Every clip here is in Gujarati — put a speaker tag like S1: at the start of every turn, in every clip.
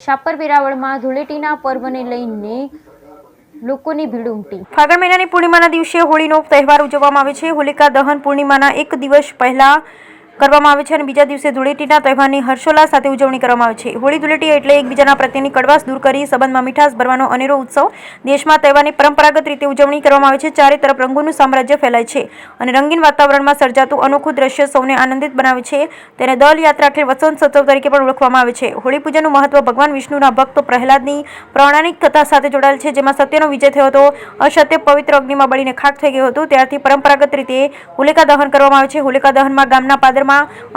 S1: શાપર વેરાવળમાં ધૂળેટીના પર્વને લઈને લોકોની ભીડ ઉમટી।
S2: ફાગણ મહિનાની પૂર્ણિમાના દિવસે હોળીનો તહેવાર ઉજવવામાં આવે છે। હોલિકા દહન પૂર્ણિમાના એક દિવસ પહેલા કરવામાં આવે છે અને બીજા દિવસે ધૂળેટીના તહેવારની હર્ષોલ્લાસ સાથે ઉજવણી કરવામાં આવે છે। હોળી ધૂળેટી એટલે એકબીજાના પ્રત્યેની કડવાશ દૂર કરી સંબંધમાં મીઠાશ ભરવાનો અનેરો ઉત્સવ। દેશમાં તહેવારની પરંપરાગત રીતે ઉજવણી કરવામાં આવે છે। ચારે તરફ રંગોનું સામ્રાજ્ય ફેલાય છે અને રંગીન વાતાવરણમાં સર્જાતું અનોખું દ્રશ્ય સૌને આનંદિત બનાવે છે। તેને દલ યાત્રા કે વસંતોત્સવ તરીકે પણ ઓળખવામાં આવે છે। હોળી પૂજનનું મહત્વ ભગવાન વિષ્ણુના ભક્ત પ્રહલાદની પૌરાણિક કથા સાથે જોડાયેલ છે, જેમાં સત્યનો વિજય થયો હતો। અસત્ય પવિત્ર અગ્નિમાં બળીને ખાખ થઈ ગયું હતું। ત્યારથી પરંપરાગત રીતે હોલિકા દહન કરવામાં આવે છે। હોલિકા દહનમાં ગામના પાદરમાં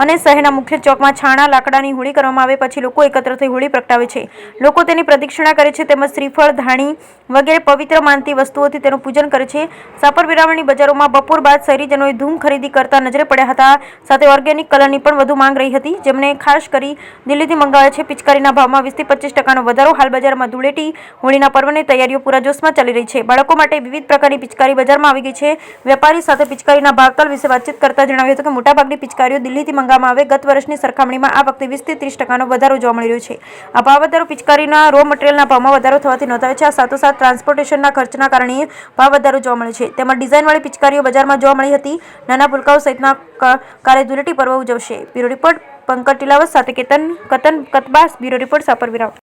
S2: અને શહેરના મુખ્ય ચોકમાં છાણા લાકડાની હોળી કરવામાં આવે પછી લોકો એકત્ર થઈ હોળી પ્રગટાવે છે। લોકો તેની પ્રદક્ષિણા કરે છે તેમજ શ્રીફળ, ધાણી વગેરે પવિત્ર માનતી વસ્તુઓથી તેનું પૂજન કરે છે। શાપર વેરાવળની બજારોમાં બપોર બાદ શહેરીજનોએ ધૂમ ખરીદી કરતા નજરે પડ્યા હતા। સાથે ઓર્ગેનિક કલરની પણ વધુ માંગ રહી હતી, જેમને ખાસ કરી દિલ્હીથી મંગાવ્યા છે। પિચકારીના ભાવમાં 20 થી 25% વધારો। હાલ બજારમાં ધૂળેટી હોળીના પર્વની તૈયારીઓ પૂરા જોશમાં ચાલી રહી છે। બાળકો માટે વિવિધ પ્રકારની પિચકારી બજારમાં આવી ગઈ છે। વેપારી સાથે પિચકારીના ભાવતાલ વિશે વાતચીત કરતા જણાવ્યું હતું કે મોટાભાગની પિચકારીઓ દિલ્હીથી મંગાવવામાં આવે। ગત વર્ષની સરખામણીમાં આ વખતે 20 થી 30% વધારો જોવા મળી રહ્યો છે। આ ભાવ વધારો પિચકારીના રો મટીરીયલના ભાવમાં વધારો થવાથી નોંધાયો છે। આ સાથોસાથ ટ્રાન્સપોર્ટેશનના ખર્ચના કારણે ભાવ વધારો જોવા મળ્યો છે। તેમજ ડિઝાઇનવાળી પિચકારીઓ બજારમાં જોવા મળી હતી। નાના ભૂલકાઓ સહિતના કારે ધૂળેટી પર્વ ઉજવશે। બ્યુરો રિપોર્ટ પંકજ ટીલાવત સાથે કતબાસ, બ્યુરો રિપોર્ટ શાપર વેરાવળ।